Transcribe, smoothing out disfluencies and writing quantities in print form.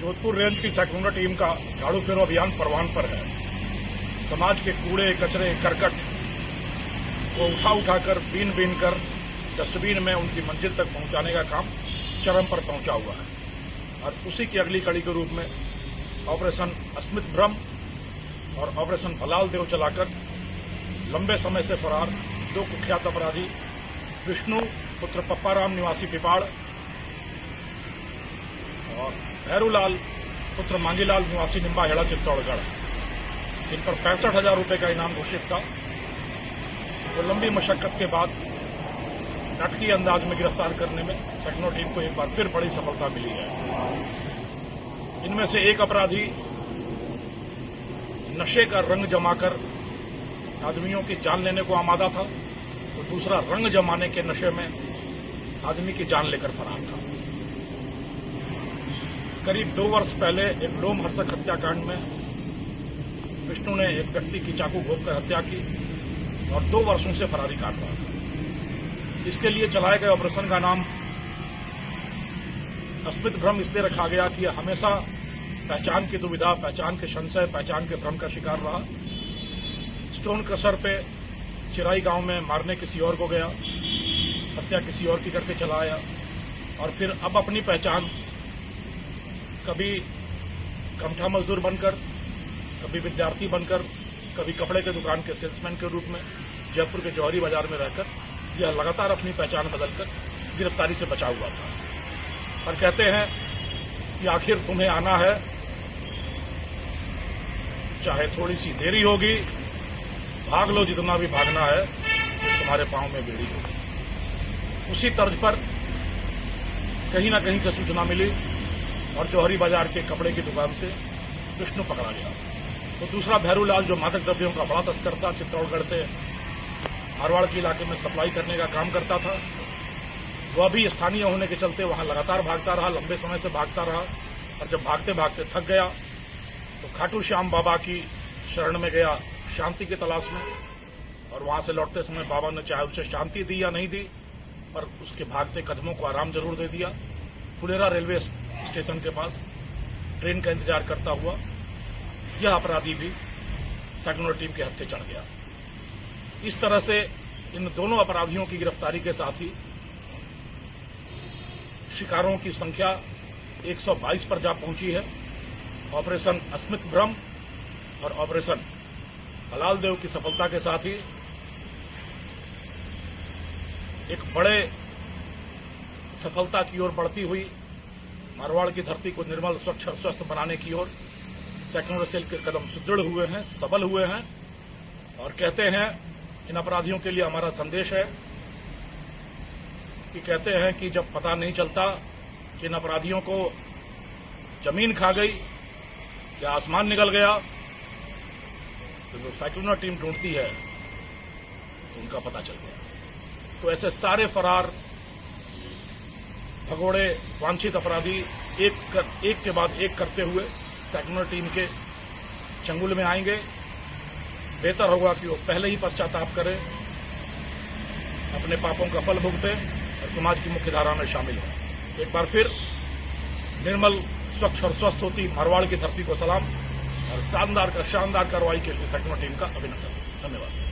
Jodhpur range की sector team का झाड़ू फेरो अभियान परवान पर है। समाज के कूड़े कचरे करकट को उठाकर बीन कर डस्टबिन में उनकी मंजिल तक पहुंचाने का काम चरम पर पहुंचा हुआ है और उसी की अगली कड़ी के रूप में ऑपरेशन अस्मित भ्रम और ऑपरेशन भलाल देव चलाकर लंबे समय से फरार दो कुख्यात अपराधी विष्णु पुत्र पप्पाराम निवासी पिपाड़ और भैरूलाल पुत्र मांगीलाल निवासी निम्बा हेड़ा चित्तौड़गढ़, इन पर 65,000 रुपये का इनाम घोषित था। तो लंबी मशक्कत के बाद नाटकीय अंदाज में गिरफ्तार करने में सेक्टर टीम को एक बार फिर बड़ी सफलता मिली है। इनमें से एक अपराधी नशे का रंग जमाकर आदमियों की जान लेने को आमादा था, तो दूसरा रंग जमाने के नशे में आदमी की जान लेकर फरार था। करीब 2 वर्ष पहले एक लोमहर्षक हत्याकांड में विष्णु ने एक व्यक्ति की चाकू घोंपकर हत्या की और 2 वर्षों से फरारी काट रहा था। इसके लिए चलाए गए ऑपरेशन का नाम अस्मित भ्रम इसलिए रखा गया कि यह हमेशा पहचान की दुविधा, पहचान के संशय, पहचान के भ्रम का शिकार रहा। स्टोन क्रशर पे चिराई गांव में मारने किसी और को गया, हत्या किसी और की करके चला आया और फिर अब अपनी पहचान कभी कमठा मजदूर बनकर, कभी विद्यार्थी बनकर, कभी कपड़े के दुकान के सेल्समैन के रूप में जयपुर के जौहरी बाजार में रहकर यह लगातार अपनी पहचान बदलकर गिरफ्तारी से बचा हुआ था। और कहते हैं कि आखिर तुम्हें आना है, चाहे थोड़ी सी देरी होगी, भाग लो जितना भी भागना है, तुम्हारे पांव में बेड़ी होगी। उसी तर्ज पर कहीं ना कहीं से सूचना मिली और जौहरी बाजार के कपड़े की दुकान से विष्णु पकड़ा गया। तो दूसरा भैरूलाल जो मादक द्रव्यों का बड़ा तस्कर था, चित्तौड़गढ़ से मारवाड़ के इलाके में सप्लाई करने का काम करता था, वह भी स्थानीय होने के चलते वहां लगातार भागता रहा, लंबे समय से भागता रहा और जब भागते भागते थक गया तो खाटू श्याम बाबा की शरण में गया शांति की तलाश में। और वहां से लौटते समय बाबा ने चाहे उसे शांति दी या नहीं दी, पर उसके भागते कदमों को आराम जरूर दे दिया। फुलेरा रेलवे स्टेशन के पास ट्रेन का इंतजार करता हुआ यह अपराधी भी सेक्टर टीम के हत्थे चढ़ गया। इस तरह से इन दोनों अपराधियों की गिरफ्तारी के साथ ही शिकारों की संख्या 122 पर जा पहुंची है। ऑपरेशन अस्मित भ्रम और ऑपरेशन भलाल देव की सफलता के साथ ही एक बड़े सफलता की ओर बढ़ती हुई मारवाड़ की धरती को निर्मल, स्वच्छ और स्वस्थ बनाने की ओर सेक्टर सेल के कदम सुदृढ़ हुए हैं, सबल हुए हैं। और कहते हैं, इन अपराधियों के लिए हमारा संदेश है कि कहते हैं कि जब पता नहीं चलता कि इन अपराधियों को जमीन खा गई या आसमान निकल गया, तो जो सेक्टर टीम ढूंढती है तो उनका पता चल गया। तो ऐसे सारे फरार भगोड़े वांछित अपराधी एक के बाद एक करते हुए सेक्टर टीम के चंगुल में आएंगे। बेहतर होगा कि वो पहले ही पश्चाताप करें, अपने पापों का फल भुगतें और समाज की मुख्य धारा में शामिल हों। एक बार फिर निर्मल, स्वच्छ और स्वस्थ होती मारवाड़ की धरती को सलाम और शानदार कार्रवाई के लिए सेक्टर टीम का अभिनंदन। धन्यवाद।